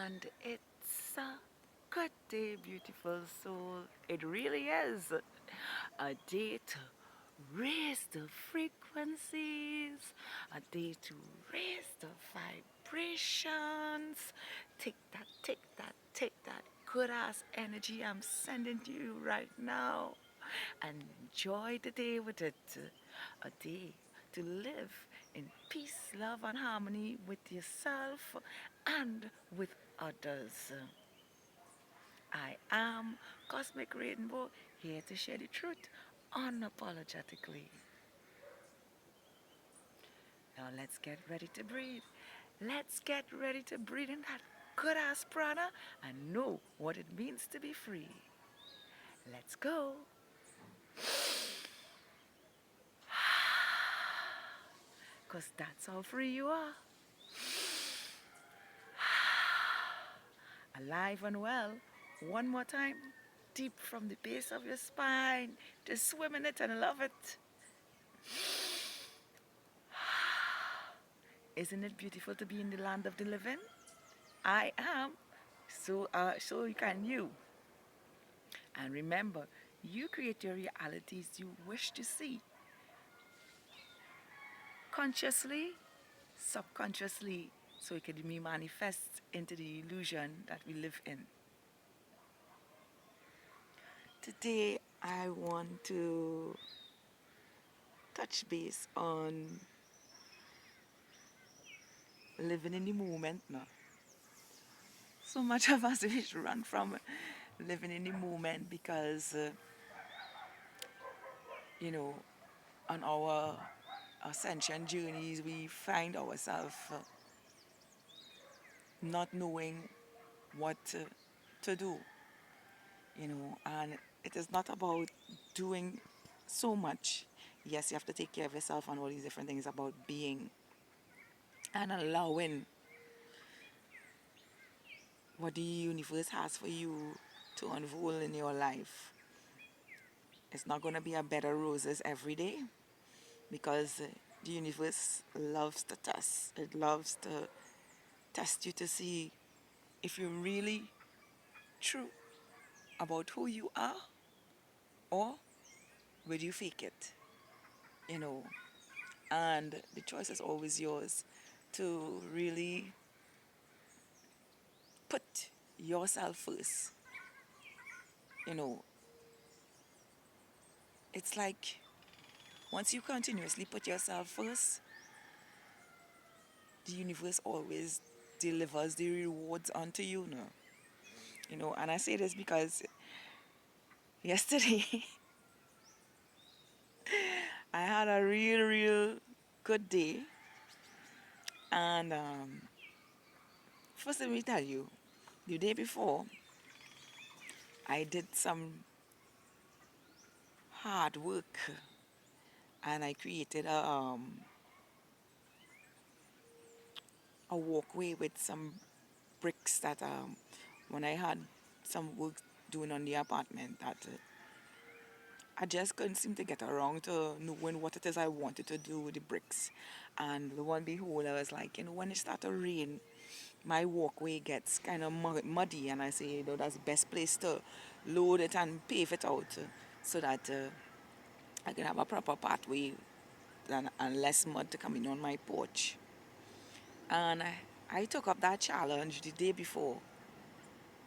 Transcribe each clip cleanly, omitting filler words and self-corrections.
And it's a good day, beautiful soul. It really is a day to raise the frequencies, a day to raise the vibrations. Take that good ass energy I'm sending to you right now. And enjoy the day with it. A day to live in peace, love, and harmony with yourself and with others. I am Cosmic Rainbow, here to share the truth unapologetically. Now let's get ready to breathe. Let's get ready to breathe in that good ass prana and know what it means to be free. Let's go. Because that's how free you are. Alive and well. One more time. Deep from the base of your spine. Just swim in it and love it. Isn't it beautiful to be in the land of the living? I am. So can you. And remember, you create your realities you wish to see. Consciously, subconsciously, so it can be manifest into the illusion that we live in. Today, I want to touch base on living in the moment now. So much of us wish to run from living in the moment because, you know, on our ascension journeys, we find ourselves not knowing what to do, and it is not about doing so much. Yes, you have to take care of yourself and all these different things about being and allowing what the universe has for you to unfold in your life. It's not going to be a bed of roses every day because the universe loves to test. It loves to test you to see if you're really true about who you are or will you fake it, you know. And the choice is always yours to really put yourself first. You know, it's like once you continuously put yourself first, the universe always delivers the rewards unto you now. And I say this because yesterday I had a real good day. And first, let me tell you, the day before, I did some hard work and I created a walkway with some bricks that when I had some work doing on the apartment that I just couldn't seem to get around to knowing what it is I wanted to do with the bricks. And lo and behold, I was like, when it started to rain, my walkway gets kind of muddy, and I say, that's the best place to load it and pave it out so that I can have a proper pathway and less mud to come in on my porch. And I took up that challenge the day before,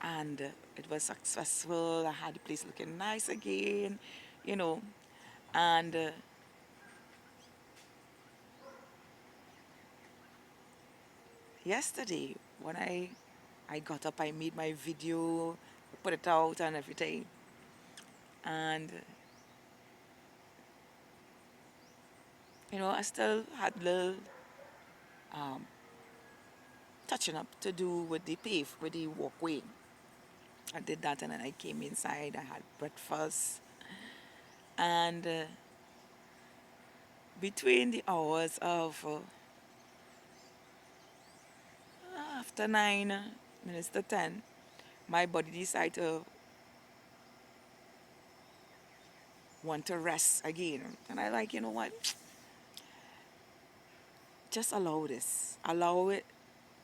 and it was successful. I had the place looking nice again, you know, and yesterday when I got up, I made my video, put it out and everything, and I still had little um, touching up to do with the walkway. I did that, and then I came inside. I had breakfast, and between the hours of after 9 minutes to 10, my body decided to want to rest again. And I like, you know what? Just allow this. Allow it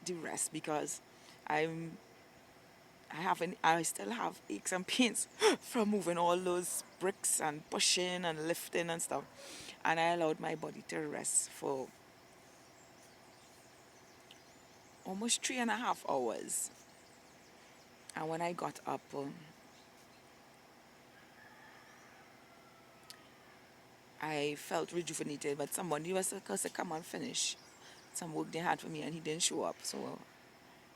the rest because I'm I still have aches and pains from moving all those bricks and pushing and lifting and stuff. And I allowed my body to rest for almost 3.5 hours. And when I got up, I felt rejuvenated, but somebody was supposed to come and finish some work they had for me, and he didn't show up. So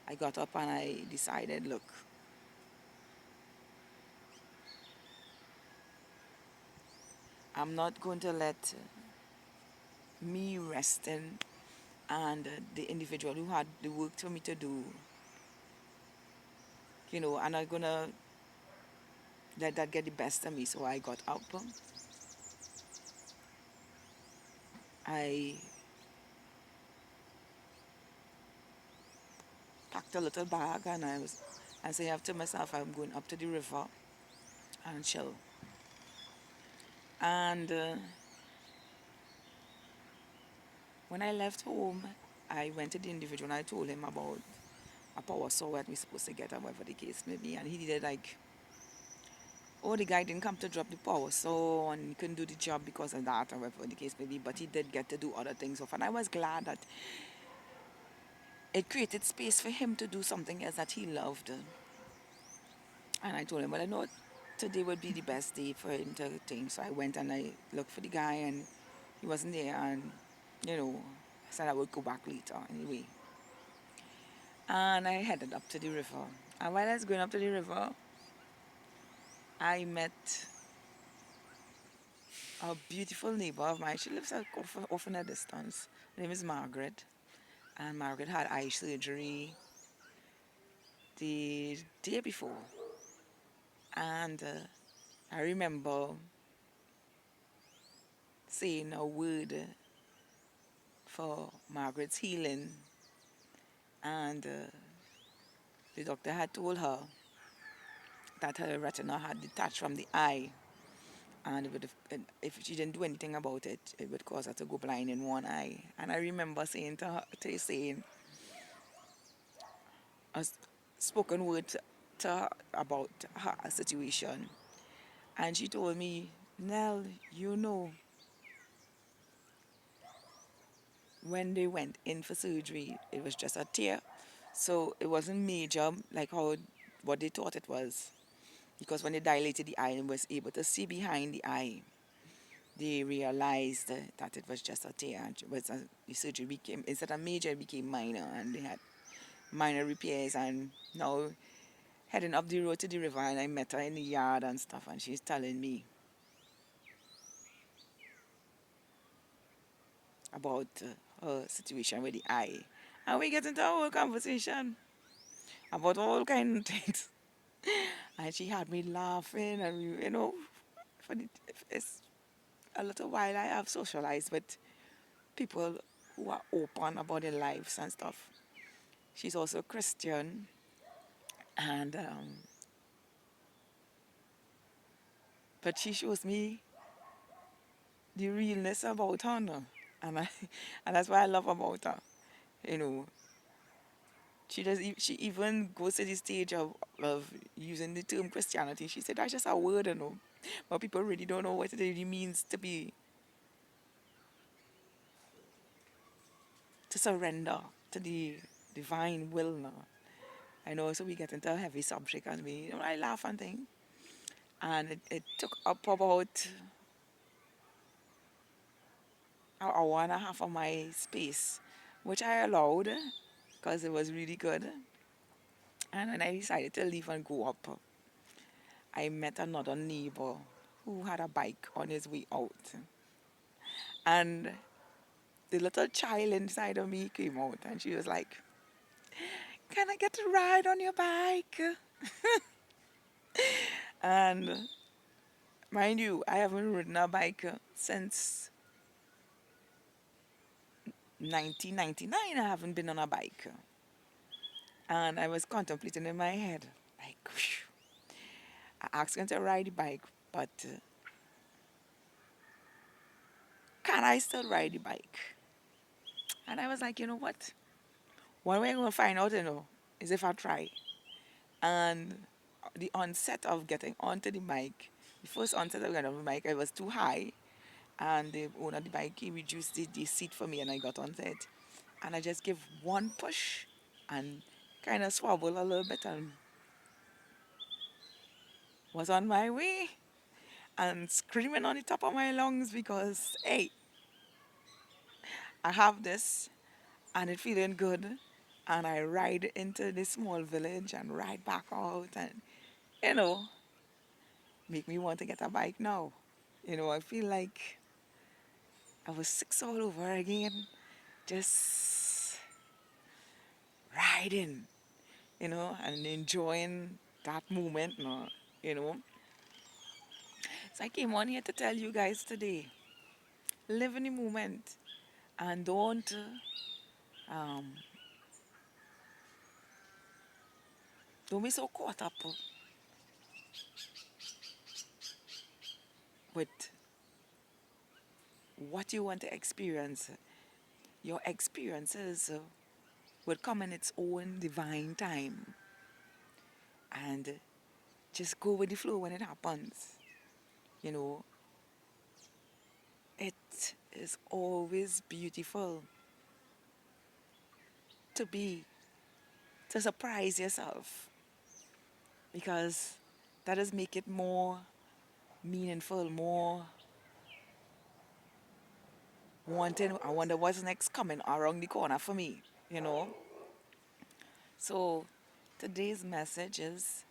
I got up and I decided, look, I'm not going to let me resting and the individual who had the work for me to do, I'm not going to let that get the best of me. So I got up, I packed a little bag, and I said to myself, I'm going up to the river and chill. And when I left home, I went to the individual and I told him about a power saw what we supposed to get or whatever the case may be. And he did like, oh, the guy didn't come to drop the power saw and he couldn't do the job because of that or whatever the case may be. But he did get to do other things. And I was glad that it created space for him to do something else that he loved. And I told him, well, I know today would be the best day for him to think. So I went and I looked for the guy and he wasn't there. And, I said I would go back later anyway. And I headed up to the river. And while I was going up to the river, I met a beautiful neighbor of mine. She lives off in a distance. Her name is Margaret. And Margaret had eye surgery the day before. And I remember saying a word for Margaret's healing. And the doctor had told her that her retina had detached from the eye. And if she didn't do anything about it, it would cause her to go blind in one eye. And I remember saying to her, saying a spoken word to her about her situation. And she told me, Nell, when they went in for surgery, it was just a tear. So it wasn't major like what they thought it was. Because when they dilated the eye and was able to see behind the eye, they realized that it was just a tear. The surgery became, instead of major, it became minor, and they had minor repairs. And now heading up the road to the river, and I met her in the yard and stuff, and she's telling me about her situation with the eye. And we get into a whole conversation about all kind of things. And she had me laughing, and for the, it's a little while I have socialized with people who are open about their lives and stuff. She's also Christian, and but she shows me the realness about her, no? and I, and that's what I love about her. You know, she even goes to the stage of using the term Christianity. She said that's just a word, but people really don't know what it really means to surrender to the divine will, no? I know, so we get into a heavy subject, and I laugh and think, and it took up about an hour and a half of my space, which I allowed because it was really good. And when I decided to leave and go up, I met another neighbor who had a bike on his way out. And the little child inside of me came out, and she was like, can I get a ride on your bike? And mind you, I haven't ridden a bike since 1999. I haven't been on a bike. And I was contemplating in my head, like, phew. I asked him to ride the bike, but can I still ride the bike? And I was like, you know what? What are we going to find out, as if I try. And the onset of getting onto the mic, the first onset of getting on the mic, I was too high. And the owner of the bike, he reduced the seat for me and I got onto it. And I just give one push and kind of swabble a little bit and was on my way and screaming on the top of my lungs because, hey, I have this and it feeling good. And I ride into this small village and ride back out and, you know, make me want to get a bike now. I feel like I was 6 all over again, just riding, and enjoying that moment, you know. So I came on here to tell you guys today, live in the moment and um, don't be so caught up with what you want to experience. Your experiences will come in its own divine time, and just go with the flow when it happens. You know, it is always beautiful to be, to surprise yourself because that does make it more meaningful, more wanting. I wonder what's next coming around the corner for me, you know. So today's message is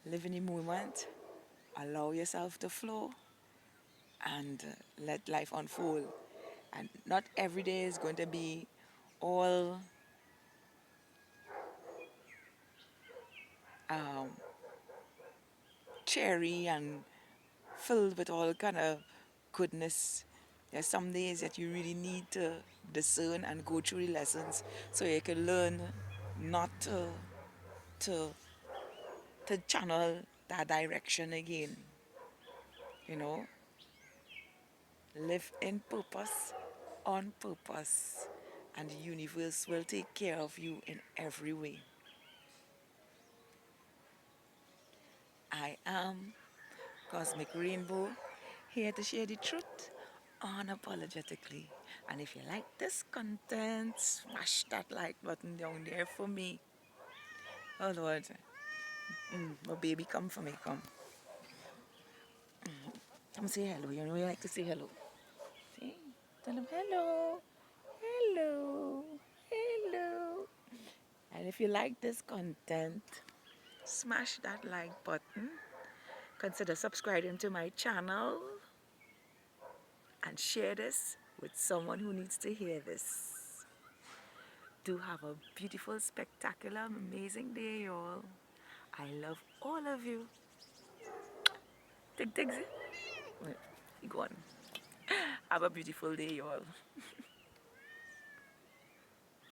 live in the moment, allow yourself to flow, and let life unfold. And not every day is going to be all um, cherry and filled with all kind of goodness. There's some days that you really need to discern and go through the lessons so you can learn not to to channel that direction again. You know, live in purpose, on purpose, and the universe will take care of you in every way. I am Cosmic Rainbow, here to share the truth unapologetically. And if you like this content, smash that like button down there for me. Oh Lord, my baby, come for me, come. Come say hello. You know you like to say hello. See? Tell them hello, hello, hello. And if you like this content, smash that like button. Consider subscribing to my channel and share this with someone who needs to hear this. Do have a beautiful, spectacular, amazing day, y'all. I love all of you. Take, take, wait, go on. Have a beautiful day, y'all.